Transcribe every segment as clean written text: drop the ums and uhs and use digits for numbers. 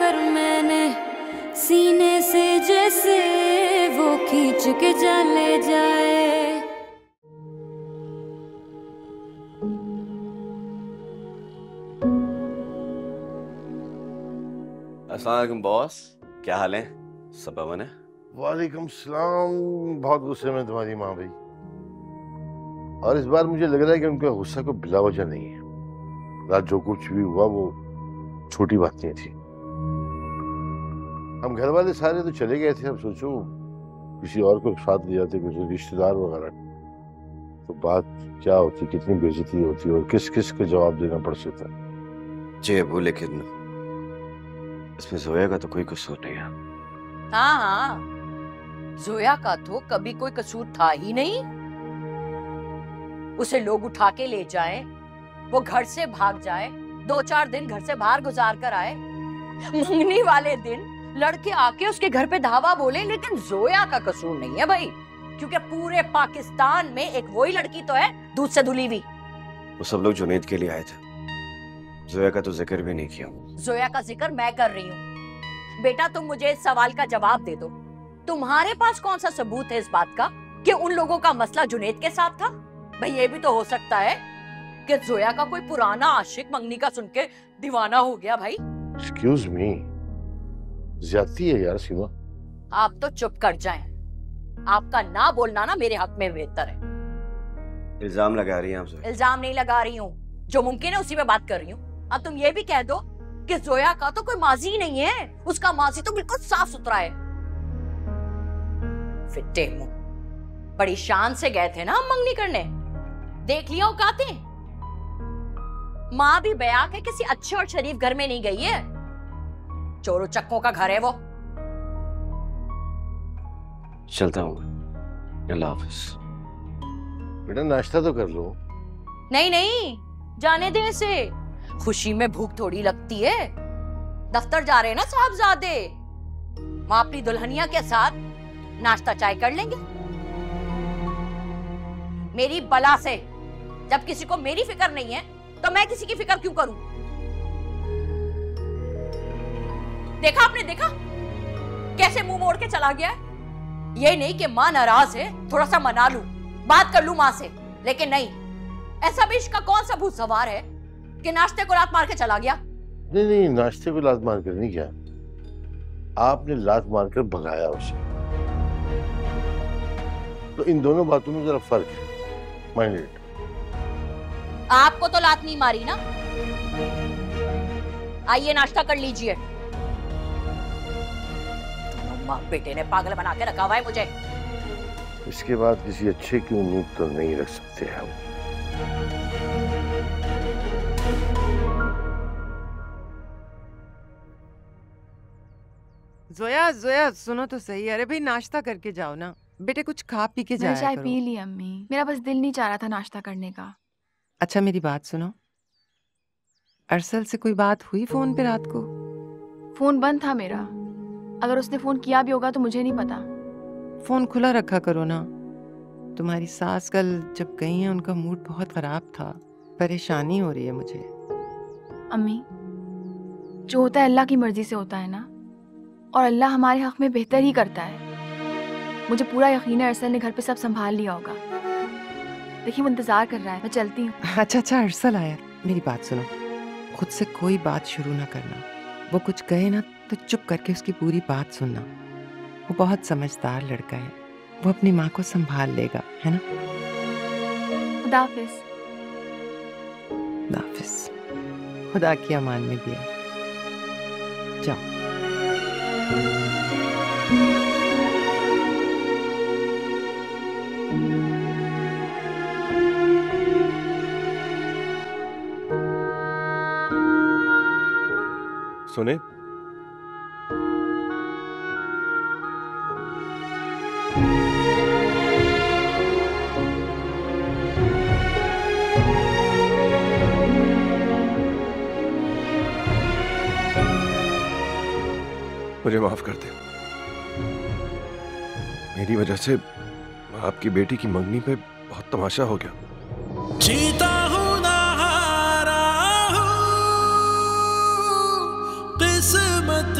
कर मैंने सीने से जैसे वो खींच के चले जाए। अस्सलाम वालेकुम बॉस, क्या हाल है? सब अमन है? वालेकुम सलाम। बहुत गुस्से में तुम्हारी माँ भाई, और इस बार मुझे लग रहा है कि उनका गुस्सा को बिला वजह नहीं है। रात जो कुछ भी हुआ वो छोटी बातें थी। हम घर वाले सारे तो चले गए थे, अब सोचो किसी और को साथ ले जाते, किसी रिश्तेदार वगैरह, तो बात क्या होती, कितनी बेइज्जती होती और किस किस को जवाब देना पड़ सकता। जी अबू, लेकिन इसमें जोया का तो कोई कसूर नहीं है। हाँ हाँ, जोया का तो कभी कोई कसूर था ही नहीं। उसे लोग उठा के ले जाएं, वो घर से भाग जाए, 2-4 दिन घर से बाहर गुजार कर आए, मंगनी वाले दिन लड़के आके उसके घर पे धावा बोले, लेकिन जोया का कसूर नहीं है भाई, क्योंकि पूरे पाकिस्तान में एक वही लड़की तो है दूध से धुली हुई। वो सब लोग जुनैद के लिए आए थे, जोया का तो जिक्र भी नहीं किया। जोया का जिक्र मैं कर रही हूँ। बेटा तुम मुझे इस सवाल का जवाब दे दो, तुम्हारे पास कौन सा सबूत है इस बात का कि उन लोगों का मसला जुनैद के साथ था? भाई ये भी तो हो सकता है कि जोया का कोई पुराना आशिक मंगनी का सुन के दीवाना हो गया। भाई एक्सक्यूज मी, ज्यादती है यार सीमा। आप तो चुप कर जाएं। आपका ना बोलना ना मेरे हक में बेहतर है। इल्जाम लगा रही हैं आप? इल्जाम नहीं लगा रही हूँ, जो मुमकिन है उसी पे बात कर रही हूँ। अब तुम ये भी कह दो कि जोया का तो कोई माजी ही नहीं है, उसका माजी तो बिल्कुल साफ सुथरा है। फिट्टे मुंह, बड़ी शान से गए थे ना हम मंगनी करने, देख लिया औकातें। माँ भी बया के किसी अच्छे और शरीफ घर में नहीं गई है, चोरों चक्कों का घर है वो। चलता हूँ, अल्लाह हाफिज। बेटा नाश्ता तो कर लो। नहीं नहीं, जाने दे इसे, खुशी में भूख थोड़ी लगती है। दफ्तर जा रहे हैं ना साहबजादे, वहां अपनी दुल्हनिया के साथ नाश्ता चाय कर लेंगे। मेरी बला से, जब किसी को मेरी फिक्र नहीं है तो मैं किसी की फिक्र क्यों करूं? देखा आपने, देखा कैसे मुंह मोड़ के चला गया है। ये नहीं कि मां नाराज है, थोड़ा सा मना लूं, बात कर लूं मां से, लेकिन नहीं, ऐसा भी इसका कौन सा भूत सवार है कि नाश्ते को लात मार के चला गया। नहीं नहीं, नाश्ते को लात मार कर नहीं किया, आपने लात मारकर भगाया उसे। तो इन दोनों बातों में जरा फर्क है, माइंड इट। आपको तो लात नहीं मारी ना। आइए नाश्ता कर लीजिए। मां बेटे ने पागल बना के रखा हुआ है मुझे। इसके बाद किसी अच्छे की उम्मीद तो नहीं रख सकते हम। जोया जोया सुनो तो सही। अरे भाई नाश्ता करके जाओ ना बेटे, कुछ खा पी के जाया करो। चाय पी ली अम्मी, मेरा बस दिल नहीं चाह रहा था नाश्ता करने का। अच्छा मेरी बात सुनो, अरसल से कोई बात हुई फोन पे रात को? फोन बंद था मेरा, अगर उसने फोन किया भी होगा तो मुझे नहीं पता। फोन खुला रखा करो ना। तुम्हारी सास कल जब गई हैं उनका मूड बहुत खराब था, परेशानी हो रही है मुझे। अम्मी, जो होता है अल्लाह की मर्जी से होता है ना, और अल्लाह हमारे हक में बेहतर ही करता है। मुझे पूरा यकीन है अरसल ने घर पे सब संभाल लिया होगा। देखिए वो इंतजार कर रहा है, मैं चलती हूँ। अच्छा अच्छा, अरसल आया। मेरी बात सुनो, खुद से कोई बात शुरू ना करना। वो कुछ कहे ना तो चुप करके उसकी पूरी बात सुनना। वो बहुत समझदार लड़का है, वो अपनी माँ को संभाल लेगा, है ना? खुदा हाफिज। खुदा हाफिज। खुदा की अमान में दिया। जाओ। सुने, मुझे माफ कर दे। मेरी वजह से आपकी बेटी की मंगनी पे बहुत तमाशा हो गया। जीता हूं ना हारा हूं, किस्मत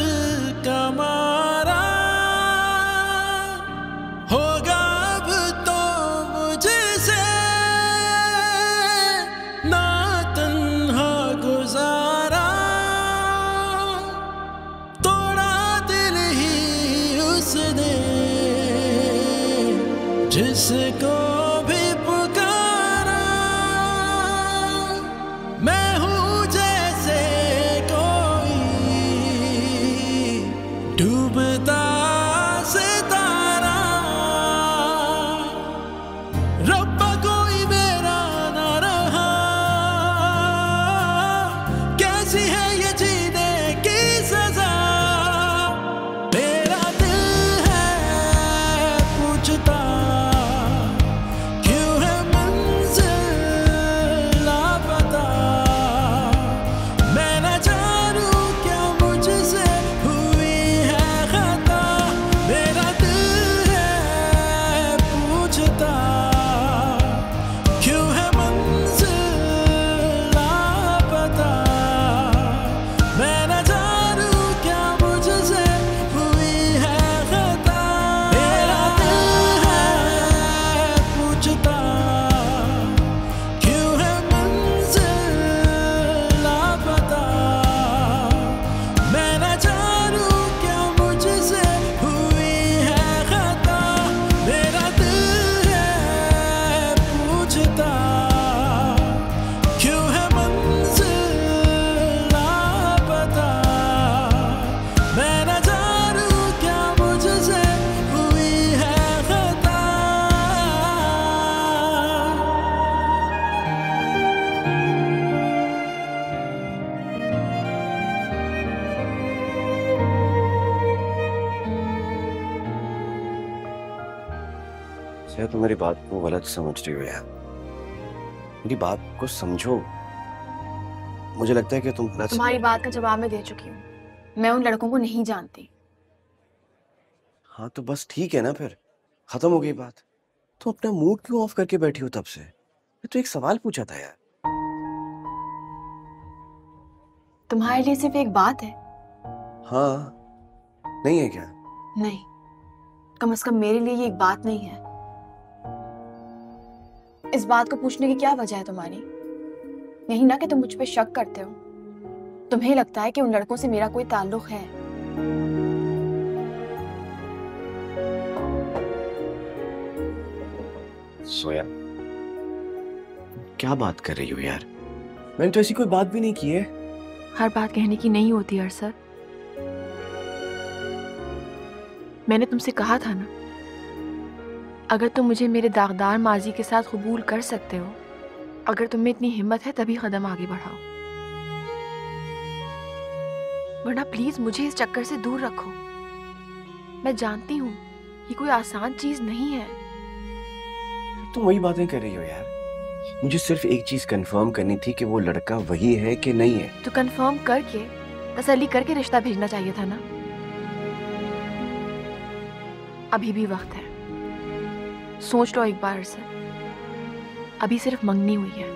मैं हूँ जैसे कोई डूबता सितारा, रब्बा कोई मेरा ना रहा, कैसी है ये जीने की सजा। मेरा दिल है पूछता क्यों है मंजिल लापता, मैं न जानूं क्या मुझसे हुई है खता। मेरा दिल है पूछता क्यों है मंजिल लापता, मैं न जानूं क्या मुझसे हुई है खता। मेरा दिल है पूछता क्यों है मंजिल लापता, मैं न जानूं क्या मुझसे हुई है खता। मेरा दिल है पूछता क्यों है मंजिल लापता, मैं न जानूं क्या मुझसे हुई है खता। शायद तुम मेरी बात को गलत समझ रही हो यार, मेरी बात को समझो। मुझे लगता है कि तुम गलत तुम्हारी बात का जवाब मैं दे चुकी हूँ। मैं उन लड़कों को नहीं जानती। हाँ तो बस ठीक है ना, फिर खत्म हो गई बात। तो अपना मूड क्यों ऑफ करके बैठी हो तब से? मैं तो एक सवाल पूछा था यार। तुम्हारे लिए सिर्फ एक बात है? हाँ, नहीं है क्या? नहीं, कम से कम मेरे लिए ये एक बात नहीं है। इस बात को पूछने की क्या वजह है तुम्हारी? यही ना कि तुम मुझ पे शक करते हो। तुम्हें लगता है कि उन लड़कों से मेरा कोई ताल्लुक है। सोया, क्या बात कर रही हो यार? मैंने तो ऐसी कोई बात भी नहीं की है। हर बात कहने की नहीं होती अरसद। मैंने तुमसे कहा था ना, अगर तुम मुझे मेरे दागदार माजी के साथ कबूल कर सकते हो, अगर तुम में इतनी हिम्मत है तभी कदम आगे बढ़ाओ, वरना प्लीज मुझे इस चक्कर से दूर रखो। मैं जानती हूँ ये कोई आसान चीज नहीं है। तुम वही बातें कर रही हो यार। मुझे सिर्फ एक चीज कंफर्म करनी थी कि वो लड़का वही है कि नहीं है। तो कंफर्म करके, तसल्ली करके रिश्ता भेजना चाहिए था ना। अभी भी वक्त है, सोच लो एक बार से। अभी सिर्फ मंगनी हुई है,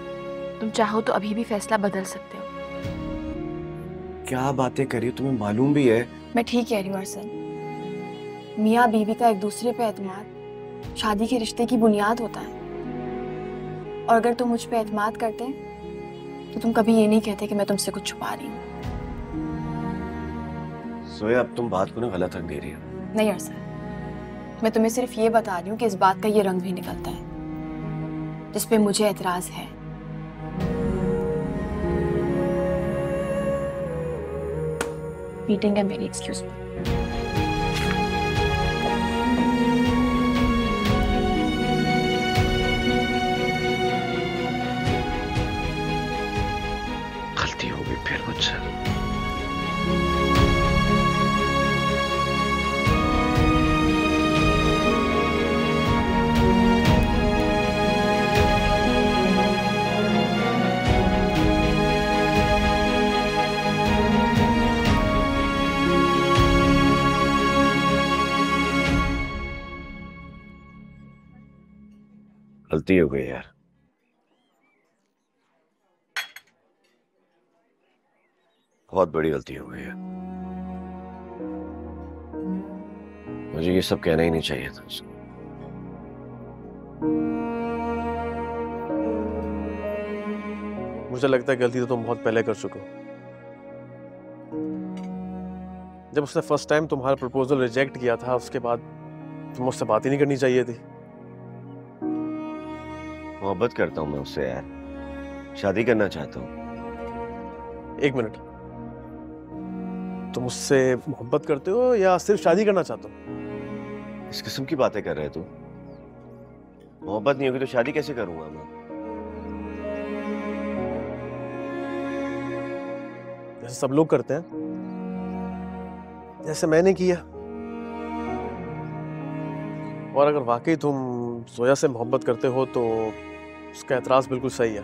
तुम चाहो तो अभी भी फैसला बदल सकते हो। क्या बातें कर रही हो, तुम्हें मालूम भी है? मैं ठीक कह रही हूँ अरसद। मियाँ बीवी का एक दूसरे पे एतमाद शादी के रिश्ते की बुनियाद होता है। और अगर तुम मुझ पे एतमाद करते तो तुम कभी ये नहीं कहते कि मैं तुमसे कुछ छुपा रही हूँ। सोया, अब तुम बात को ना गलत रंग दे रही हो। नहीं अरसद, मैं तुम्हें सिर्फ ये बता रही हूँ कि इस बात का ये रंग भी निकलता है जिस पे मुझे एतराज है। मीटिंग है मेरी, एक्सक्यूज मी। गलती हो गई फिर मुझसे। गलती हो गई यार। बहुत बड़ी गलती हो गई है। मुझे ये सब कहना ही नहीं चाहिए था उसको। मुझे लगता है गलती तो तुम बहुत पहले कर चुके हो। जब उसने फर्स्ट टाइम तुम्हारा प्रपोजल रिजेक्ट किया था, उसके बाद तुम मुझसे बात ही नहीं करनी चाहिए थी। मोहब्बत करता हूं मैं उससे यार, शादी करना चाहता हूं। एक मिनट, तुम मुझसे मोहब्बत करते हो या सिर्फ शादी करना चाहते हो? इस किस्म की बातें कर रहे तू? मोहब्बत नहीं होगी तो शादी कैसे करूंगा मैं? जैसे सब लोग करते हैं, जैसे मैंने किया। और अगर वाकई तुम जोया से मोहब्बत करते हो तो उसका एतराज बिल्कुल सही है।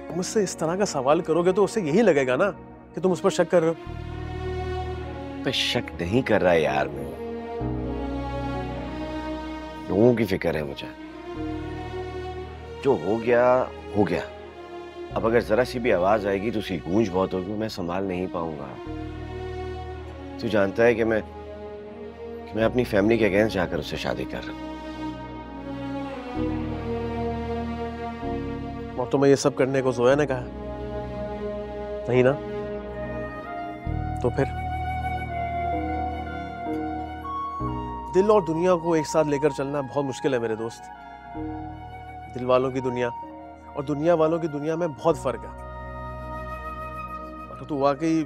तुम मुझसे इस तरह का सवाल करोगे तो उसे यही लगेगा ना कि तुम उस पर शक कर रहे हो। पे शक नहीं कर रहा यार, मैं लोगों की फिक्र है मुझे। जो हो गया हो गया। अब अगर जरा सी भी आवाज आएगी तो उसकी गूंज बहुत होगी, मैं संभाल नहीं पाऊंगा। तू जानता है कि मैं अपनी फैमिली के अगेंस्ट जाकर उससे शादी कर रहा हूं। और तुम्हें ये सब करने को जोया ने कहा? नहीं ना? तो फिर दिल और दुनिया को एक साथ लेकर चलना बहुत मुश्किल है मेरे दोस्त। दिल वालों की दुनिया और दुनिया वालों की दुनिया में बहुत फर्क है। अगर तू वाकई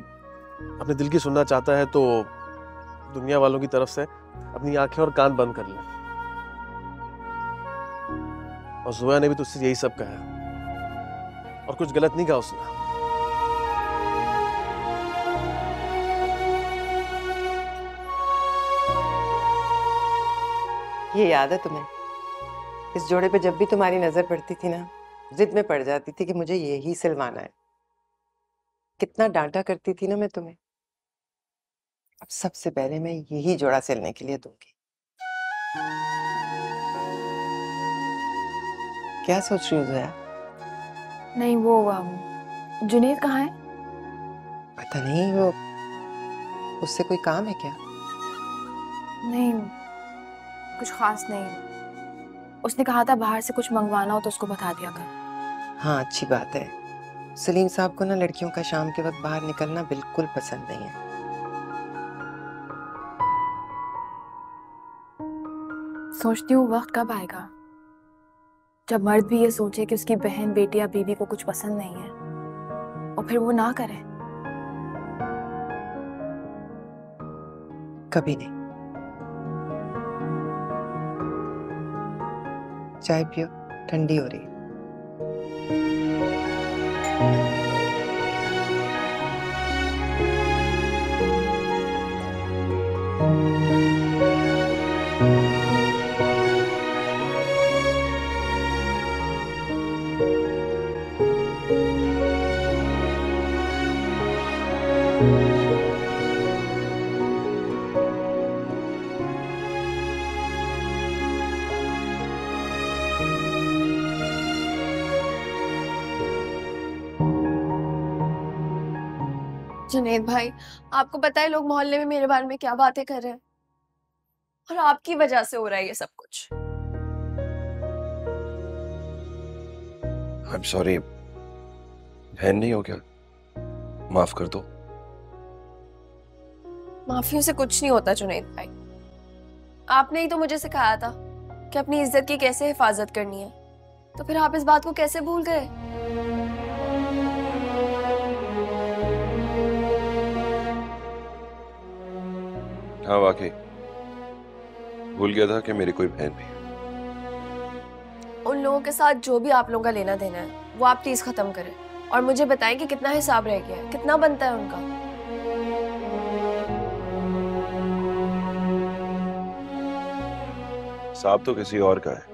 अपने दिल की सुनना चाहता है तो दुनिया वालों की तरफ से अपनी आंखें और कान बंद कर ले। और जोया ने भी तुझसे यही सब कहा और कुछ गलत नहीं कहा उसने। ये याद है तुम्हें? इस जोड़े पे जब भी तुम्हारी नजर पड़ती थी ना, जिद में पड़ जाती थी कि मुझे यही सिलवाना है। कितना डांटा करती थी ना मैं तुम्हें। अब सबसे पहले मैं यही जोड़ा सिलने के लिए दूंगी। क्या सोच रही हो जोया? नहीं, वो जुनैद कहाँ है? पता नहीं, वो उससे कोई काम है क्या? नहीं, कुछ खास नहीं। उसने कहा था बाहर से कुछ मंगवाना हो तो उसको बता दिया कर। हाँ, अच्छी बात है। सलीम साहब को ना लड़कियों का शाम के वक्त बाहर निकलना बिल्कुल पसंद नहीं है। सोचती हूँ वक्त कब आएगा जब मर्द भी ये सोचे कि उसकी बहन, बेटी या बीवी को कुछ पसंद नहीं है और फिर वो ना करे। कभी नहीं। चाय पियो, ठंडी हो रही है। जुनैद भाई, आपको पता है लोग मोहल्ले में मेरे बारे में क्या बातें कर रहे हैं? और आपकी वजह से हो रहा है ये सब कुछ। I'm sorry, बहन नहीं हो क्या? माफ कर दो। माफियों से कुछ नहीं होता जुनैद भाई। आपने ही तो मुझे सिखाया था कि अपनी इज्जत की कैसे हिफाजत करनी है, तो फिर आप इस बात को कैसे भूल गए? हाँ वाकई भूल गया था कि मेरी कोई बहन भी है। उन लोगों के साथ जो भी आप लोगों का लेना देना है वो आप प्लीज खत्म करें और मुझे बताएं कि कितना हिसाब रह गया है, कितना बनता है उनका। हिसाब तो किसी और का है,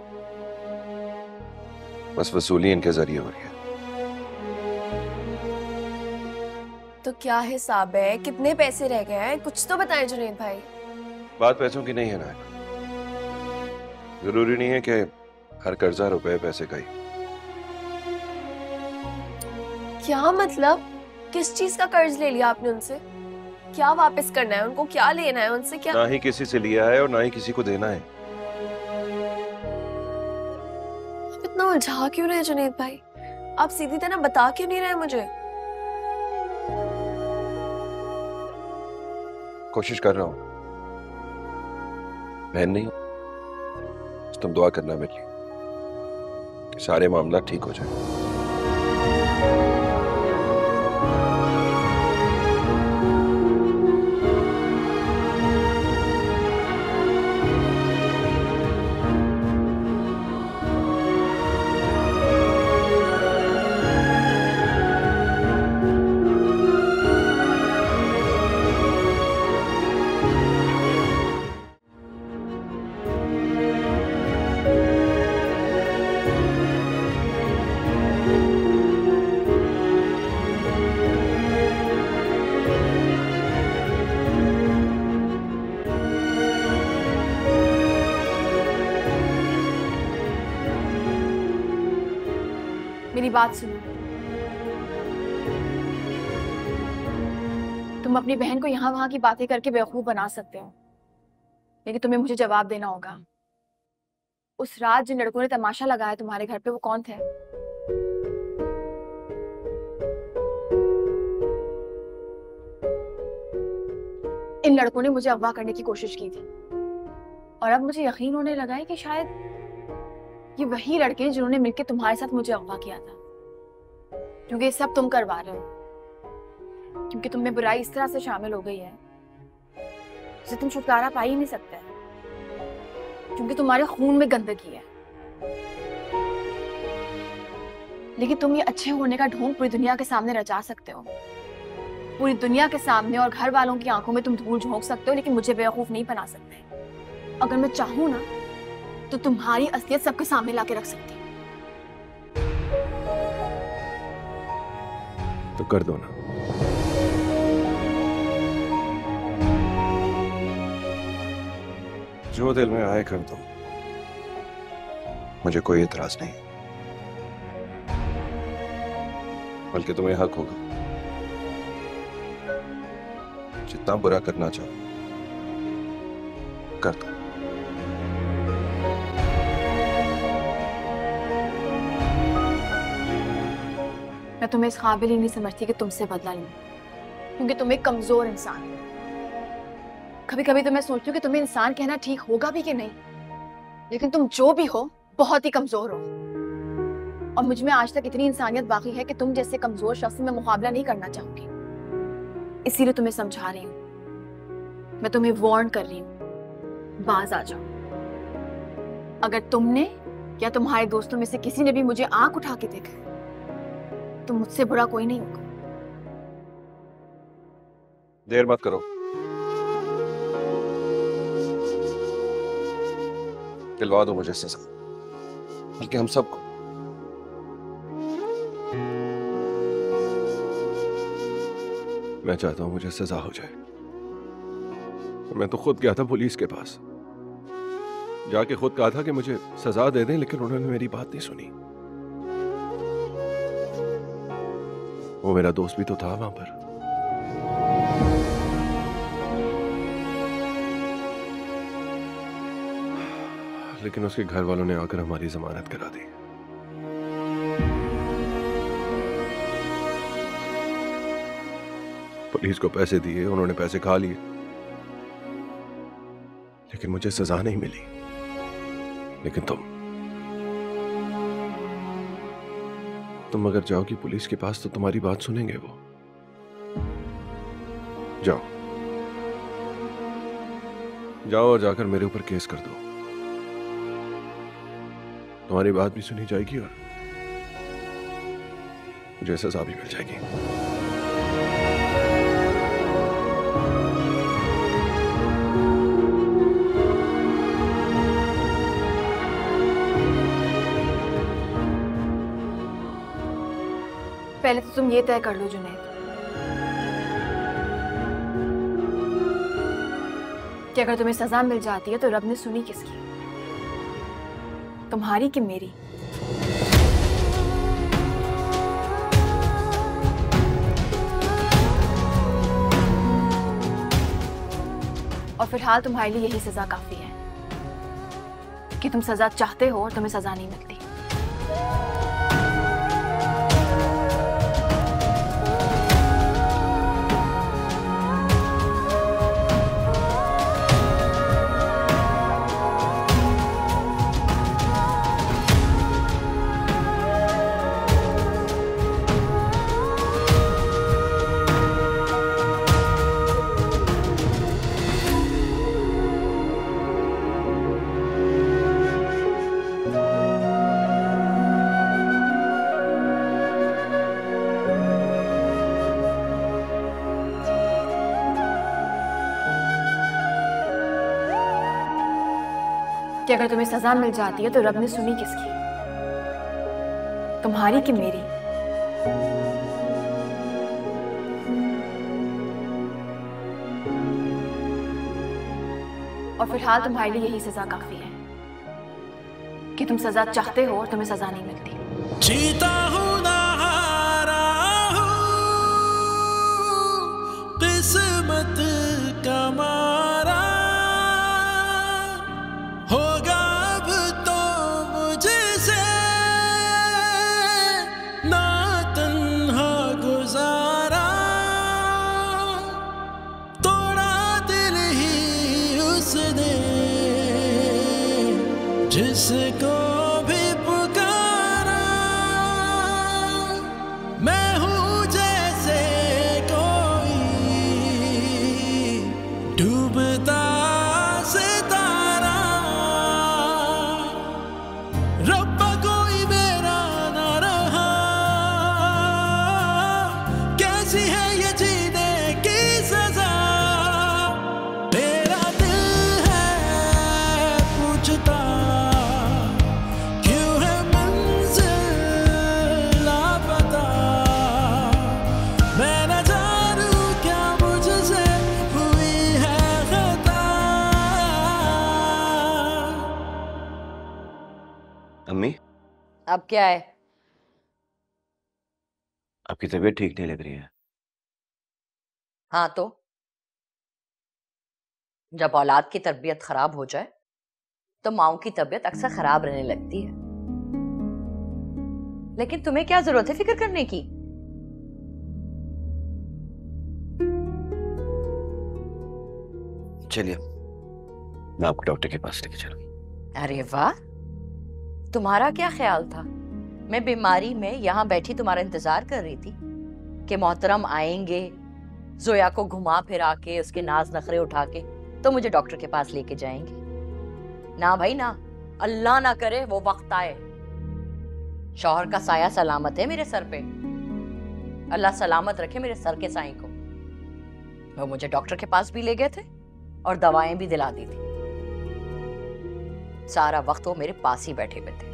बस वसूली इनके जरिए हो रही है। तो क्या हिसाब है? कितने पैसे रह गए हैं? कुछ तो बताएं जुनैद भाई। बात पैसों की नहीं है ना, जरूरी नहीं है कि हर कर्जा रुपए पैसे का ही। क्या मतलब? किस चीज का कर्ज ले लिया आपने उनसे? क्या वापस करना है उनको? क्या लेना है उनसे? क्या ना ही किसी से लिया है और ना ही किसी को देना है। आप इतना उलझा क्यों रहे जुनैद भाई? आप सीधी तरह बता क्यों नहीं रहे मुझे? कोशिश कर रहा हूं। बहन नहीं, तुम दुआ करना मेरे लिए कि सारे मामला ठीक हो जाए। बात सुनो। तुम अपनी बहन को यहाँ वहां की बातें करके बेवकूफ बना सकते हो, लेकिन तुम्हें मुझे जवाब देना होगा। उस रात जिन लड़कों ने तमाशा लगाया तुम्हारे घर पे, वो कौन थे? इन लड़कों ने मुझे अगवा करने की कोशिश की थी, और अब मुझे यकीन होने लगा है कि शायद ये वही लड़के हैं जिन्होंने मिलकर तुम्हारे साथ मुझे अगवा किया था। क्योंकि ये सब तुम करवा रहे हो, क्योंकि तुम में बुराई इस तरह से शामिल हो गई है जिसे तुम छुटकारा पा ही नहीं सकते, क्योंकि तुम्हारे खून में गंदगी है। लेकिन तुम ये अच्छे होने का ढोंग पूरी दुनिया के सामने रचा सकते हो, पूरी दुनिया के सामने और घर वालों की आंखों में तुम धूल झोंक सकते हो, लेकिन मुझे बेवकूफ नहीं बना सकते। अगर मैं चाहूं ना तो तुम्हारी असलियत सबके सामने लाके रख सकती हूँ। तो कर दो ना। जो दिल में आए कर दो, मुझे कोई एतराज नहीं, बल्कि तुम्हें हक होगा। जितना बुरा करना चाहो कर दो। मैं तुम्हें इस काबिल ही नहीं समझती कि तुमसे बदला लूं, क्योंकि तुम एक कमजोर इंसान हो। कभी कभी तो मैं सोचती हूँ कि तुम्हें इंसान कहना ठीक होगा भी कि नहीं, लेकिन तुम जो भी हो बहुत ही कमजोर हो, और मुझ में आज तक इतनी इंसानियत बाकी है कि तुम जैसे कमजोर शख्स से मैं मुकाबला नहीं करना चाहूंगी। इसीलिए तुम्हें समझा रही हूँ, मैं तुम्हें वार्न कर रही हूँ, बाज आ जाओ। अगर तुमने या तुम्हारे दोस्तों में से किसी ने भी मुझे आंख उठा के देखा तो मुझसे बुरा कोई नहीं होगा। देर मत करो, दिलवा दो मुझे सजा, बल्कि हम सबको। मैं चाहता हूं मुझे सजा हो जाए। मैं तो खुद गया था पुलिस के पास, जाके खुद कहा था कि मुझे सजा दे दें, लेकिन उन्होंने मेरी बात नहीं सुनी। वो मेरा दोस्त भी तो था वहां पर। लेकिन उसके घर वालों ने आकर हमारी जमानत करा दी। पुलिस को पैसे दिए, उन्होंने पैसे खा लिए, लेकिन मुझे सजा नहीं मिली। लेकिन तुम अगर जाओगी पुलिस के पास तो तुम्हारी बात सुनेंगे वो। जाओ जाओ और जाकर मेरे ऊपर केस कर दो। तुम्हारी बात भी सुनी जाएगी और मुझे सजा भी मिल जाएगी। पहले तो तुम ये तय कर लो जुनैद कि अगर तुम्हें सजा मिल जाती है तो रब ने सुनी किसकी, तुम्हारी कि मेरी? और फिलहाल तुम्हारे लिए यही सजा काफी है कि तुम सजा चाहते हो और तुम्हें सजा नहीं मिलती। कि अगर तुम्हें सजा मिल जाती है तो रब ने सुनी किसकी, तुम्हारी कि मेरी? और फिलहाल तुम्हारे लिए यही सजा काफी है कि तुम सजा चाहते हो और तुम्हें सजा नहीं मिलती। जीता हूं ना अब क्या है? आपकी तबीयत ठीक नहीं लग रही है। हाँ तो जब औलाद की तबीयत खराब हो जाए तो माओ की तबीयत अक्सर खराब रहने लगती है। लेकिन तुम्हें क्या जरूरत है फिक्र करने की? चलिए मैं आपको डॉक्टर के पास लेके चलूं। अरे वाह, तुम्हारा क्या ख्याल था? मैं बीमारी में यहाँ बैठी तुम्हारा इंतजार कर रही थी कि मोहतरम आएंगे, जोया को घुमा फिरा के उसके नाज नखरे उठा के तो मुझे डॉक्टर के पास लेके जाएंगे। ना भाई ना, अल्लाह ना करे वो वक्त आए। शौहर का साया सलामत है मेरे सर पे, अल्लाह सलामत रखे मेरे सर के साईं को। वो मुझे डॉक्टर के पास भी ले गए थे और दवाएं भी दिला दी थी। सारा वक्त वो मेरे पास ही बैठे हुए थे।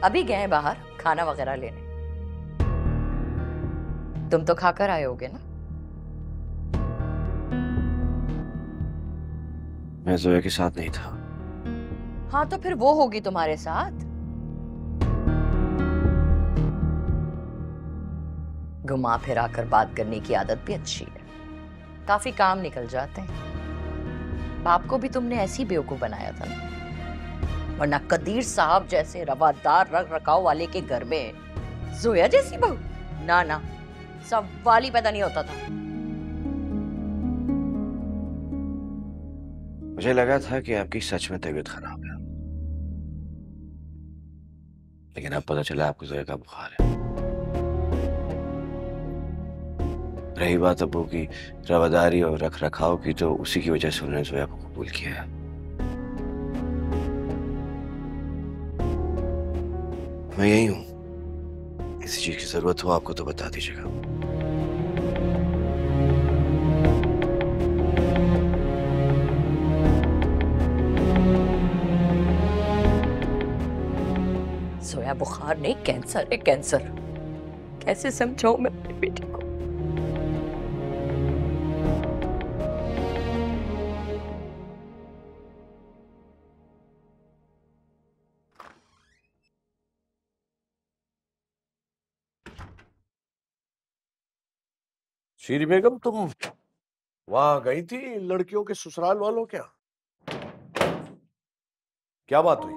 अभी गए बाहर खाना वगैरह लेने। तुम तो खाकर आए होगे ना? मैं जोया के साथ नहीं था। हाँ तो फिर वो होगी तुम्हारे साथ। घुमा फिरा कर बात करने की आदत भी अच्छी है, काफी काम निकल जाते हैं। बाप को भी तुमने ऐसी बेवकूफ बनाया था ना, वरना कदीर साहब जैसे रवादार रख रखाव वाले के घर में जोया जैसी बहू, ना ना, सवाल ही पैदा नहीं होता था। मुझे लगा था कि आपकी सच में तबीयत खराब है, लेकिन अब पता चला आपको जोया का बुखार है। रही बात अब्बू की रवादारी और रख रखाव की, तो उसी की वजह से उन्होंने जोया को कबूल किया है। मैं यही हूं, किसी चीज की जरूरत हो आपको तो बता दीजिएगा। जोया बुखार नहीं, कैंसर है, कैंसर। कैसे समझाऊं मैं अपने बेटे को? शीरी बेगम, तुम वहां गई थी लड़कियों के ससुराल वालों क्या? क्या बात हुई?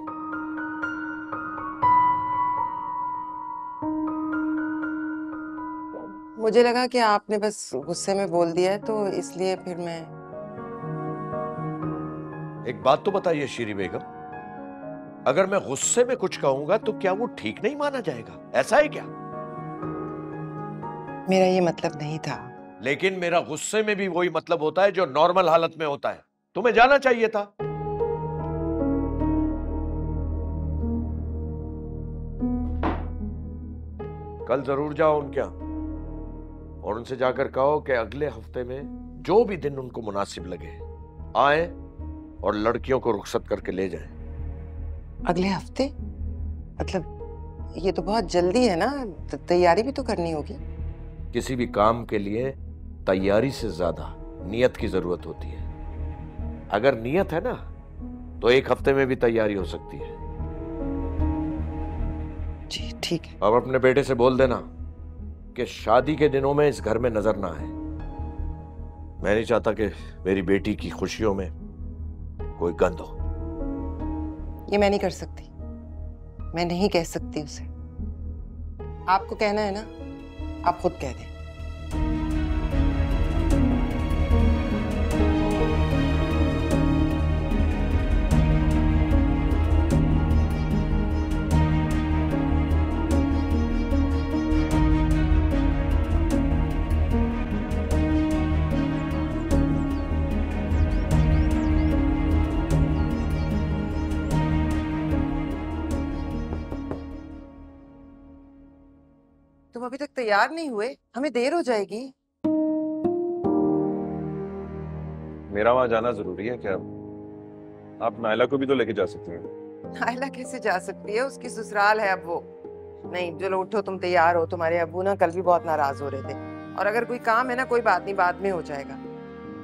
मुझे लगा कि आपने बस गुस्से में बोल दिया है, तो इसलिए फिर मैं। एक बात तो बताइए शीरी बेगम, अगर मैं गुस्से में कुछ कहूंगा तो क्या वो ठीक नहीं माना जाएगा? ऐसा है क्या? मेरा ये मतलब नहीं था। लेकिन मेरा गुस्से में भी वही मतलब होता है जो नॉर्मल हालत में होता है। तुम्हें जाना चाहिए था। कल जरूर जाओ उनके यहाँ और उनसे जाकर कहो कि अगले हफ्ते में जो भी दिन उनको मुनासिब लगे आए और लड़कियों को रुखसत करके ले जाएं। अगले हफ्ते? मतलब ये तो बहुत जल्दी है ना, तैयारी भी तो करनी होगी। किसी भी काम के लिए तैयारी से ज्यादा नियत की जरूरत होती है। अगर नियत है ना तो एक हफ्ते में भी तैयारी हो सकती है। जी ठीक है। अब अपने बेटे से बोल देना कि शादी के दिनों में इस घर में नजर ना आए। मैं नहीं चाहता कि मेरी बेटी की खुशियों में कोई गंद हो। ये मैं नहीं कर सकती, मैं नहीं कह सकती उसे। आपको कहना है ना, आप खुद कह दें। तुम अभी तक तैयार नहीं हुए, हमें देर हो जाएगी। मेरा वहां जाना जरूरी है क्या? आप नायला को भी तो लेके जा सकते हैं। नायला कैसे जा सकती है, उसकी ससुराल है अब वो। नहीं चलो उठो, तुम तैयार हो। तुम्हारे अब्बू ना कल भी बहुत नाराज हो रहे थे। और अगर कोई काम है ना, कोई बात नहीं, बाद में हो जाएगा।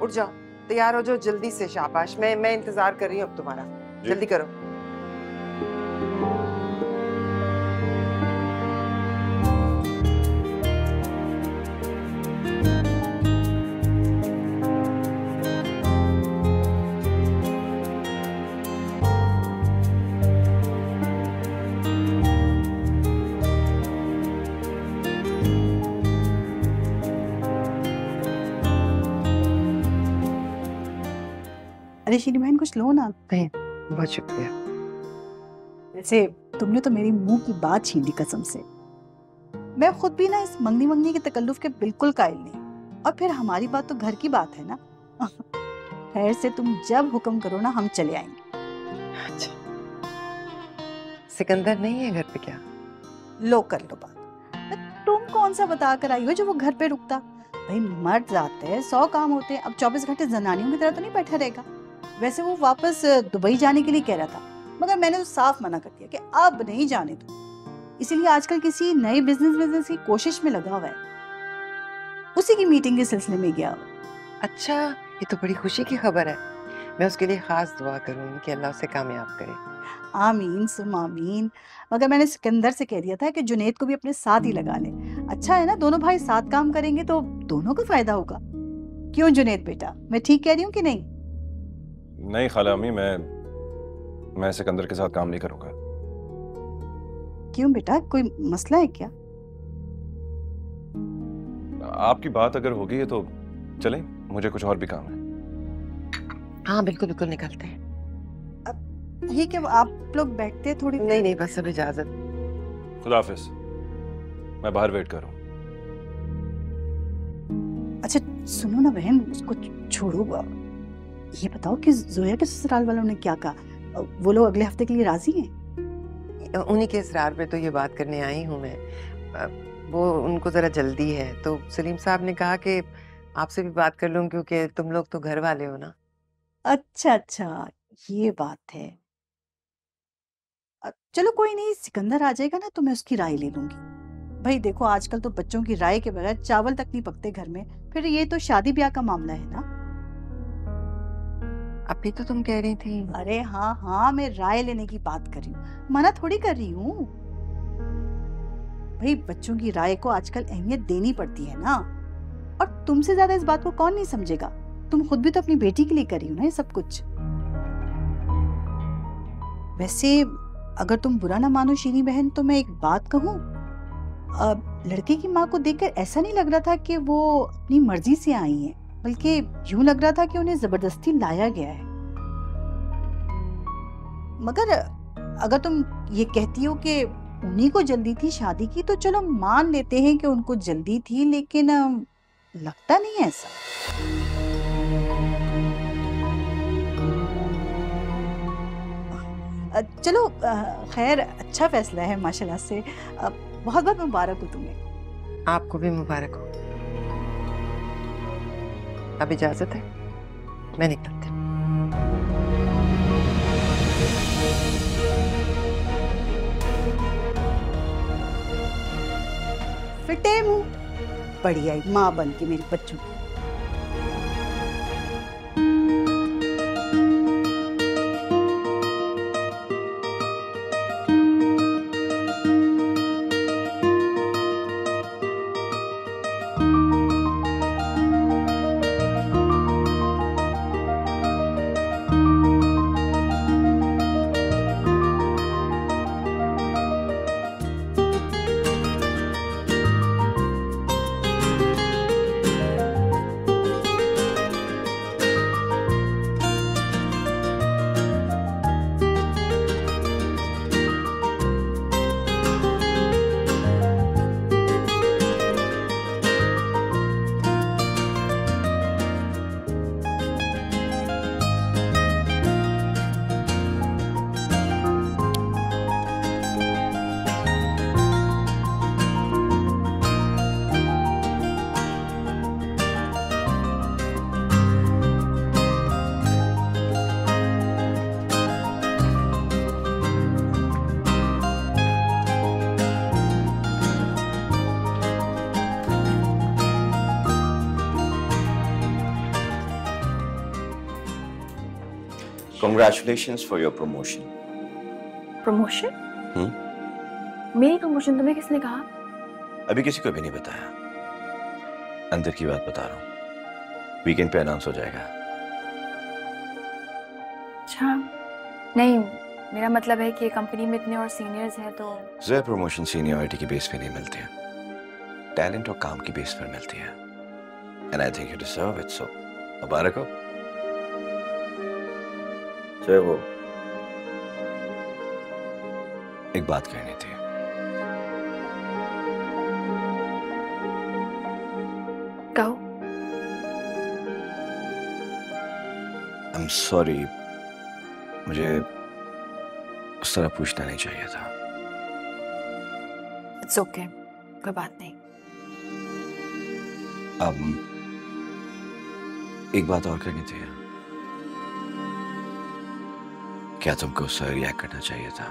उठ जाओ, तैयार हो जाओ जल्दी से। शाबाश, मैं इंतजार कर रही हूँ अब तुम्हारा। जल्दी करो। अरे शीनी बहन कुछ लो ना। नहीं, बहुत शुक्रिया। वैसे तुमने तो मेरी मुंह की बात छीन ली कसम से। मैं खुद भी ना इस मंगनी मंगनी के तकल्लुफ के बिल्कुल कायल नहीं। और फिर हमारी बात तो घर की बात है ना। खैर से तुम जब हुक्म करो ना हम चले आएंगे। अच्छा, सिकंदर नहीं है घर पे क्या? लो कर लो बात। तुम कौन सा बता कर आई हो जो वो घर पे रुकता? भाई मर्द जाते हैं 100 काम होते हैं, अब 24 घंटे जनानियों की तरह तो नहीं बैठा रहेगा। वैसे वो वापस दुबई जाने के लिए कह रहा था, मगर मैंने तो साफ मना कर दिया कि अब नहीं जाने दो। इसीलिए आजकल किसी नए बिजनेस की कोशिश में लगा हुआ है, उसी की मीटिंग के सिलसिले में गया। अच्छा, ये तो बड़ी खुशी की खबर है। मैं उसके लिए खास दुआ करूंगी कि अल्लाह उसे कामयाब करे। आमीन सुम आमीन। मगर मैंने सिकंदर से कह दिया था कि जुनैद को भी अपने साथ ही लगा ले। अच्छा है ना, दोनों भाई साथ काम करेंगे तो दोनों को फायदा होगा। क्यों जुनैद बेटा, मैं ठीक कह रही हूँ कि नहीं? नहीं खाला अम्मी, मैं सिकंदर के साथ काम नहीं करूंगा। क्यों बेटा, कोई मसला है क्या? आपकी बात अगर होगी तो चलें, मुझे कुछ और भी काम है। हाँ बिल्कुल बिल्कुल, निकलते हैं। ये क्या आप लोग बैठते थोड़ी? नहीं नहीं, बस अब इजाजत। खुदा हाफिज, मैं बाहर वेट करूं। अच्छा सुनो ना बहन, उसको छोड़ो। ये बताओ कि जोया के ससुराल वालों ने क्या कहा? वो लोग अगले हफ्ते के लिए राजी हैं? उन्हीं के इसरार पे तो ये बात करने आई हूँ मैं। वो उनको जरा जल्दी है, तो सलीम साहब ने कहा कि आपसे भी बात कर लूं क्योंकि तुम लोग तो घर वाले हो ना। अच्छा अच्छा, ये बात है। चलो कोई नहीं, सिकंदर आ जाएगा ना तो मैं उसकी राय ले लूंगी। भाई देखो आजकल तो बच्चों की राय के बगैर चावल तक नहीं पकते घर में। फिर ये तो शादी ब्याह का मामला है ना। अभी तो तुम कह रही थी। अरे हाँ हाँ, मैं राय लेने की बात कर रही हूँ, मना थोड़ी कर रही हूँ। भाई बच्चों की राय को आजकल अहमियत देनी पड़ती है ना। और तुमसे ज्यादा इस बात को कौन नहीं समझेगा? तुम खुद भी तो अपनी बेटी के लिए कर रही हो ना ये सब कुछ। वैसे अगर तुम बुरा ना मानो शीनी बहन, तो मैं एक बात कहूँ। लड़के की माँ को देखकर ऐसा नहीं लग रहा था कि वो अपनी मर्जी से आई हैं, बल्कि यूं लग रहा था कि उन्हें जबरदस्ती लाया गया है। मगर अगर तुम ये कहती हो कि उन्हीं को जल्दी थी शादी की, तो चलो मान लेते हैं कि उनको जल्दी थी, लेकिन लगता नहीं है ऐसा। चलो खैर, अच्छा फैसला है माशाल्लाह से। बहुत बहुत मुबारक हो तुम्हें। आपको भी मुबारक हो। अब इजाजत है, मैं निकलती हूँ। फिटे मुंह, बढ़िया माँ बन के मेरे बच्चों की। Congratulations for your promotion. Promotion? मेरी प्रमोशन तुम्हें किसने कहा? अभी किसी को भी नहीं बताया, अंदर की बात बता रहा हूँ। वीकेंड पे अनाउंस हो जाएगा। अच्छा, नहीं मेरा मतलब है कि कंपनी में इतने और सीनियर्स हैं तो। ज़रा प्रमोशन सीनियरिटी की बेस पे नहीं मिलती है, टैलेंट और काम की बेस पर मिलती है। And I think you deserve it, so मुबारक हो। तो वो एक बात कहनी थी। कहो। I'm sorry, मुझे उस तरह पूछना नहीं चाहिए था। It's okay, कोई बात नहीं। एक बात और करनी थी। क्या तुमको उससे रिएक्ट करना चाहिए था?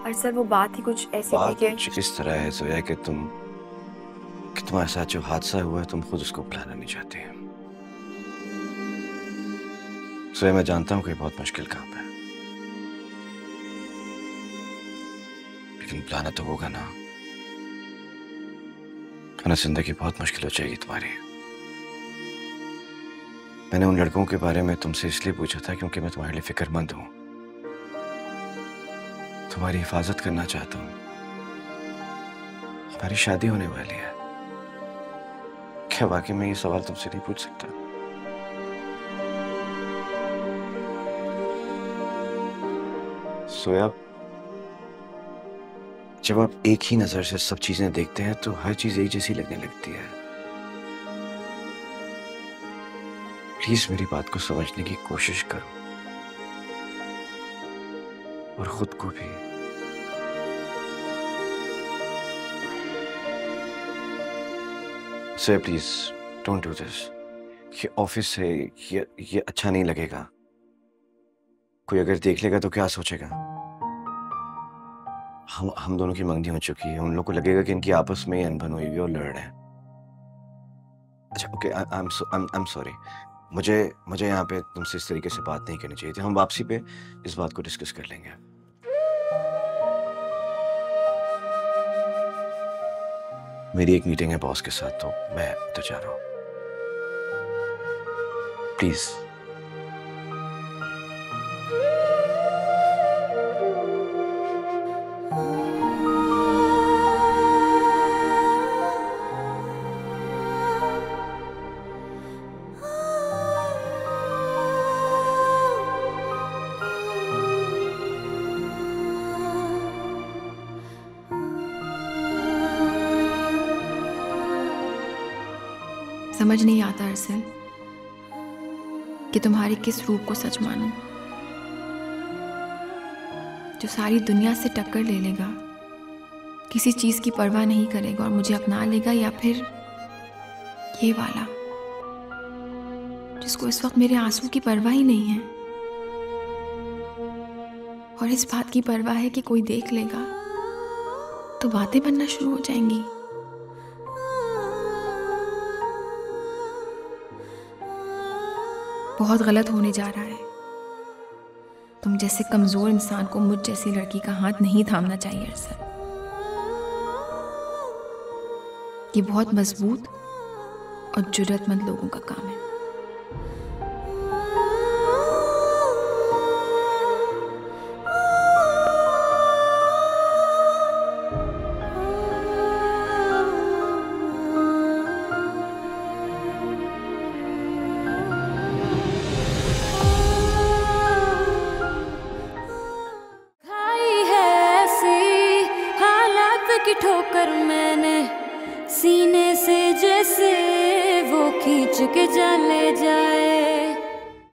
और सर वो बात ही कुछ ऐसी थी बात कि कुछ इस तरह है सोया कि तुम्हारे साथ जो हादसा हुआ है तुम खुद उसको भुलाना नहीं चाहती। सोया मैं जानता हूँ कि बहुत मुश्किल काम है, लेकिन भुलाना तो होगा ना, वरना जिंदगी बहुत मुश्किल हो जाएगी तुम्हारी। मैंने उन लड़कों के बारे में तुमसे इसलिए पूछा था क्योंकि मैं तुम्हारे लिए फिक्रमंद हूं, तुम्हारी हिफाजत करना चाहता हूं। हमारी शादी होने वाली है, क्या वाकई में ये सवाल तुमसे नहीं पूछ सकता? सोया, जब आप एक ही नजर से सब चीजें देखते हैं तो हर चीज एक जैसी लगने लगती है। प्लीज मेरी बात को समझने की कोशिश करो, और खुद को भी। Sir please don't do this. ये ऑफिस है, ये अच्छा नहीं लगेगा। कोई अगर देख लेगा तो क्या सोचेगा? हम दोनों की मंगनी हो चुकी है, उन लोगों को लगेगा कि इनकी आपस में ही अनबन हुई है और लड़ रहे हैं। अच्छा ओके, आई एम सॉरी। मुझे यहाँ पे तुमसे इस तरीके से बात नहीं करनी चाहिए थी। हम वापसी पे इस बात को डिस्कस कर लेंगे। मेरी एक मीटिंग है बॉस के साथ, तो मैं उधर जा रहा हूँ। प्लीज। समझ नहीं आता अरसल कि तुम्हारे किस रूप को सच मानूं, जो सारी दुनिया से टक्कर ले लेगा, किसी चीज की परवाह नहीं करेगा और मुझे अपना लेगा, या फिर ये वाला जिसको इस वक्त मेरे आंसू की परवाह ही नहीं है और इस बात की परवाह है कि कोई देख लेगा तो बातें बनना शुरू हो जाएंगी। बहुत गलत होने जा रहा है। तुम जैसे कमजोर इंसान को मुझ जैसी लड़की का हाथ नहीं थामना चाहिए अरसल। ये बहुत मजबूत और जुर्रतमंद लोगों का काम है। की ठोकर मैंने सीने से जैसे वो खींच के जा